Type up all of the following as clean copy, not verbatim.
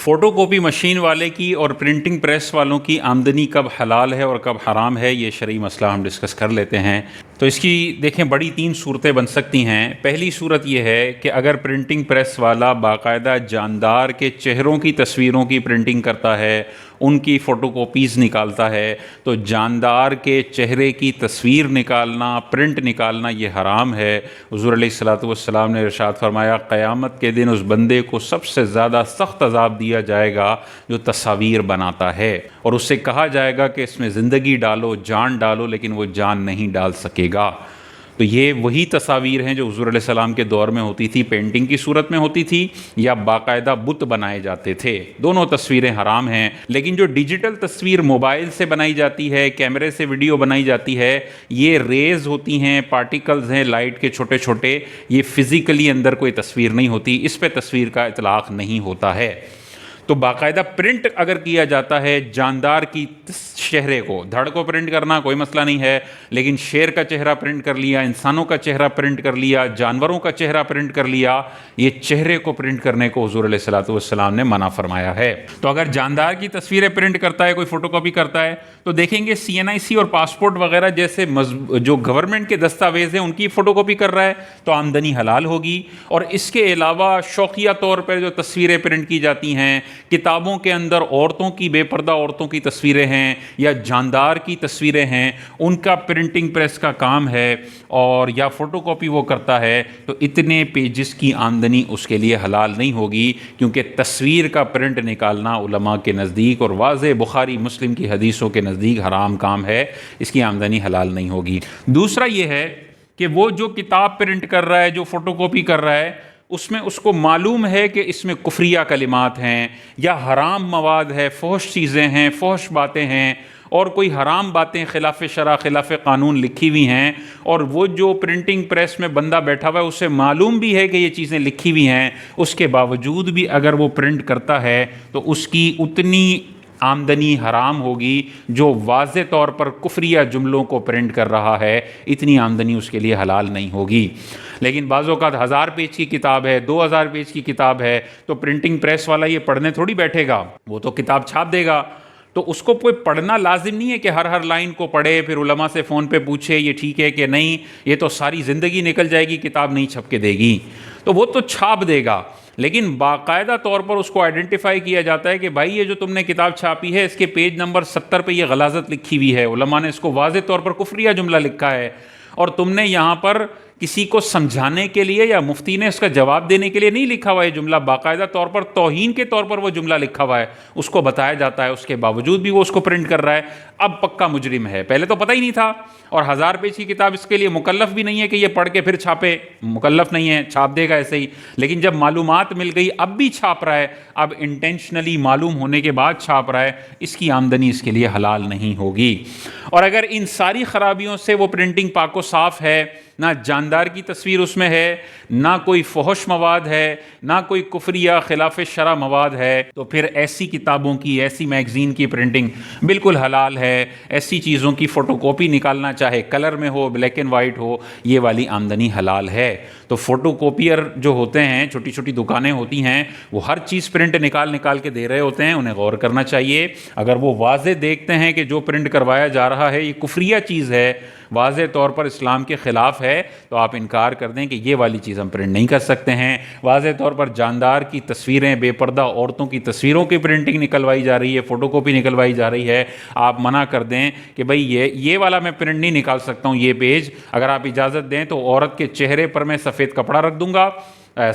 Photo copy machine والے کی اور پرنٹنگ پریس والوں کی آمدنی کب حلال ہے اور کب حرام ہے، یہ شرعی مسئلہ ہم ڈسکس کر لیتے ہیں۔ تو اس کی دیکھیں بڑی 3 صورتیں بن سکتی ہیں۔ پہلی صورت یہ ہے کہ اگر پرنٹنگ پریس والا باقاعدہ جاندار کے چہروں کی تصویروں کی پرنٹنگ کرتا ہے، ان کی فوٹو کاپیز نکالتا ہے، تو جاندار کے چہرے کی تصویر نکالنا، پرنٹ نکالنا یہ حرام ہے۔ حضور علیہ الصلوۃ والسلام نے ارشاد فرمایا قیامت کے دن اس بندے کو سب سے زیادہ سخت عذاب دیا جائے گا جو تصاویر بناتا ہے، اور اس سے کہا جائے گا کہ اس میں زندگی ڈالو، جان ڈالو، لیکن وہ جان نہیں ڈال سکے گا۔ تو یہ وہی تصاویر ہیں جو حضور علیہ السلام کے دور میں ہوتی تھی، پینٹنگ کی صورت میں ہوتی تھی یا باقاعدہ بت بنائے جاتے تھے۔ دونوں تصویریں حرام ہیں، لیکن جو ڈیجیٹل تصویر موبائل سے بنائی جاتی ہے، کیمرے سے ویڈیو بنائی جاتی ہے، یہ ریز ہوتی ہیں، پارٹیکلز ہیں لائٹ کے چھوٹے چھوٹے، یہ فزیکلی اندر کوئی تصویر نہیں ہوتی، اس پہ تصویر کا اطلاق نہیں ہوتا ہے۔ تو باقاعدہ پرنٹ اگر کیا جاتا ہے جاندار کی چہرے کو، دھڑ کو پرنٹ کرنا کوئی مسئلہ نہیں ہے، لیکن شیر کا چہرہ پرنٹ کر لیا، انسانوں کا چہرہ پرنٹ کر لیا، جانوروں کا چہرہ پرنٹ کر لیا، یہ چہرے کو پرنٹ کرنے کو حضور علیہ الصلوۃ والسلام نے منع فرمایا ہے۔ تو اگر جاندار کی تصویریں پرنٹ کرتا ہے، کوئی فوٹو کاپی کرتا ہے، تو دیکھیں گے CNIC اور پاسپورٹ وغیرہ جیسے جو گورنمنٹ کے دستاویز ہیں ان کی فوٹو کاپی کر رہا ہے تو آمدنی حلال ہوگی۔ اور اس کے علاوہ شوقیہ طور پر جو تصویریں پرنٹ کی جاتی ہیں، کتابوں کے اندر عورتوں کی، بے پردہ عورتوں کی تصویریں ہیں یا جاندار کی تصویریں ہیں، ان کا پرنٹنگ پریس کا کام ہے اور یا فوٹو کاپی وہ کرتا ہے، تو اتنے پیجز کی آمدنی اس کے لیے حلال نہیں ہوگی، کیونکہ تصویر کا پرنٹ نکالنا علماء کے نزدیک اور واضح بخاری مسلم کی حدیثوں کے نزدیک حرام کام ہے، اس کی آمدنی حلال نہیں ہوگی۔ دوسرا یہ ہے کہ وہ جو کتاب پرنٹ کر رہا ہے، جو فوٹو کاپی کر رہا ہے، اس میں اس کو معلوم ہے کہ اس میں کفریہ کلمات ہیں یا حرام مواد ہے، فحش چیزیں ہیں، فحش باتیں ہیں، اور کوئی حرام باتیں خلاف شرع، خلاف قانون لکھی ہوئی ہیں، اور وہ جو پرنٹنگ پریس میں بندہ بیٹھا ہوا ہے اسے معلوم بھی ہے کہ یہ چیزیں لکھی ہوئی ہیں، اس کے باوجود بھی اگر وہ پرنٹ کرتا ہے تو اس کی اتنی آمدنی حرام ہوگی جو واضح طور پر کفریہ جملوں کو پرنٹ کر رہا ہے، اتنی آمدنی اس کے لیے حلال نہیں ہوگی۔ لیکن بعض اوقات 1000 پیج کی کتاب ہے، 2000 پیج کی کتاب ہے، تو پرنٹنگ پریس والا یہ پڑھنے تھوڑی بیٹھے گا، وہ تو کتاب چھاپ دے گا، تو اس کو کوئی پڑھنا لازم نہیں ہے کہ ہر لائن کو پڑھے، پھر علماء سے فون پہ پوچھے یہ ٹھیک ہے کہ نہیں، یہ تو ساری زندگی نکل جائے گی، کتاب نہیں چھپ کے دے گی، تو وہ تو چھاپ دے گا، لیکن باقاعدہ طور پر اس کو آئیڈینٹیفائی کیا جاتا ہے کہ بھائی یہ جو تم نے کتاب چھاپی ہے اس کے پیج نمبر 70 پہ یہ غلاظت لکھی ہوئی ہے، علماء نے اس کو واضح طور پر کفریہ جملہ لکھا ہے، اور تم نے یہاں پر کسی کو سمجھانے کے لیے یا مفتی نے اس کا جواب دینے کے لیے نہیں لکھا ہوا ہے جملہ، باقاعدہ طور پر توہین کے طور پر وہ جملہ لکھا ہوا ہے، اس کو بتایا جاتا ہے، اس کے باوجود بھی وہ اس کو پرنٹ کر رہا ہے، اب پکا مجرم ہے۔ پہلے تو پتہ ہی نہیں تھا، اور 1000 پیج کی کتاب اس کے لیے مکلف بھی نہیں ہے کہ یہ پڑھ کے پھر چھاپے، مکلف نہیں ہے، چھاپ دے گا ایسے ہی، لیکن جب معلومات مل گئی اب بھی چھاپ رہا ہے، اب انٹینشنلی معلوم ہونے کے بعد چھاپ رہا ہے، اس کی آمدنی اس کے لیے حلال نہیں ہوگی۔ اور اگر ان ساری خرابیوں سے وہ پرنٹنگ پاک و صاف ہے، نہ جاندار کی تصویر اس میں ہے، نہ کوئی فحش مواد ہے، نہ کوئی کفریہ خلاف شرع مواد ہے، تو پھر ایسی کتابوں کی، ایسی میگزین کی پرنٹنگ بالکل حلال ہے۔ ایسی چیزوں کی فوٹو کاپی نکالنا، چاہے کلر میں ہو، بلیک اینڈ وائٹ ہو، یہ والی آمدنی حلال ہے۔ تو فوٹو کاپیئر جو ہوتے ہیں، چھوٹی چھوٹی دکانیں ہوتی ہیں، وہ ہر چیز پرنٹ نکال کے دے رہے ہوتے ہیں، انہیں غور کرنا چاہیے۔ اگر وہ واضح دیکھتے ہیں کہ جو پرنٹ کروایا جا رہا ہے یہ کفریہ چیز ہے، واضح طور پر اسلام کے خلاف ہے، تو آپ انکار کر دیں کہ یہ والی چیز ہم پرنٹ نہیں کر سکتے ہیں۔ واضح طور پر جاندار کی تصویریں، بے پردہ عورتوں کی تصویروں کی پرنٹنگ نکلوائی جا رہی ہے، فوٹو کاپی نکلوائی جا رہی ہے، آپ منع کر دیں کہ بھئی یہ والا میں پرنٹ نہیں نکال سکتا ہوں، یہ پیج اگر آپ اجازت دیں تو عورت کے چہرے پر میں سفید کپڑا رکھ دوں گا،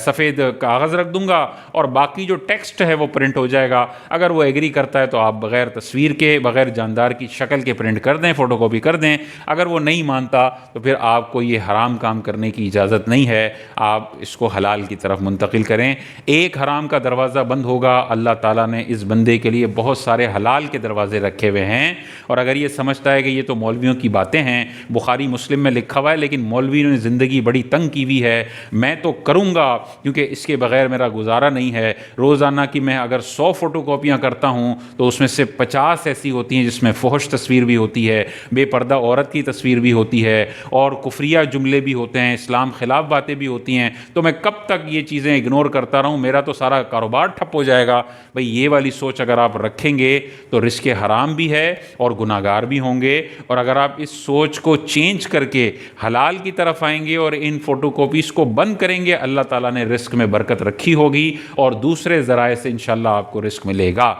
سفید کاغذ رکھ دوں گا، اور باقی جو ٹیکسٹ ہے وہ پرنٹ ہو جائے گا۔ اگر وہ ایگری کرتا ہے تو آپ بغیر تصویر کے، بغیر جاندار کی شکل کے پرنٹ کر دیں، فوٹو کاپی کر دیں۔ اگر وہ نہیں مانتا تو پھر آپ کو یہ حرام کام کرنے کی اجازت نہیں ہے، آپ اس کو حلال کی طرف منتقل کریں۔ ایک حرام کا دروازہ بند ہوگا، اللہ تعالیٰ نے اس بندے کے لیے بہت سارے حلال کے دروازے رکھے ہوئے ہیں، اور اگر یہ سمجھتا ہے کہ یہ تو مولویوں کی باتیں ہیں، بخاری مسلم میں لکھا ہوا ہے لیکن مولویوں نے زندگی بڑی تنگ کی ہوئی ہے، میں تو کروں گا کیونکہ اس کے بغیر میرا گزارا نہیں ہے۔ روزانہ کی میں اگر 100 فوٹو کاپیاں کرتا ہوں تو اس میں سے 50 ایسی ہوتی ہیں جس میں فحش تصویر بھی ہوتی ہے، بے پردہ عورت کی تصویر بھی ہوتی ہے، اور کفریہ جملے بھی ہوتے ہیں، اسلام خلاف باتیں بھی ہوتی ہیں۔ تو میں کب تک یہ چیزیں اگنور کرتا رہوں؟ میرا تو سارا کاروبار ٹھپ ہو جائے گا۔ بھئی یہ والی سوچ اگر آپ رکھیں گے تو رزق حرام بھی ہے اور گناہ گار بھی ہوں گے، اور اگر آپ اس سوچ کو چینج کر کے حلال کی طرف آئیں گے اور ان فوٹو کاپیز کو بند کریں گے، اللہ تعالیٰ نے رزق میں برکت رکھی ہوگی اور دوسرے ذرائع سے انشاءاللہ آپ کو رزق ملے گا۔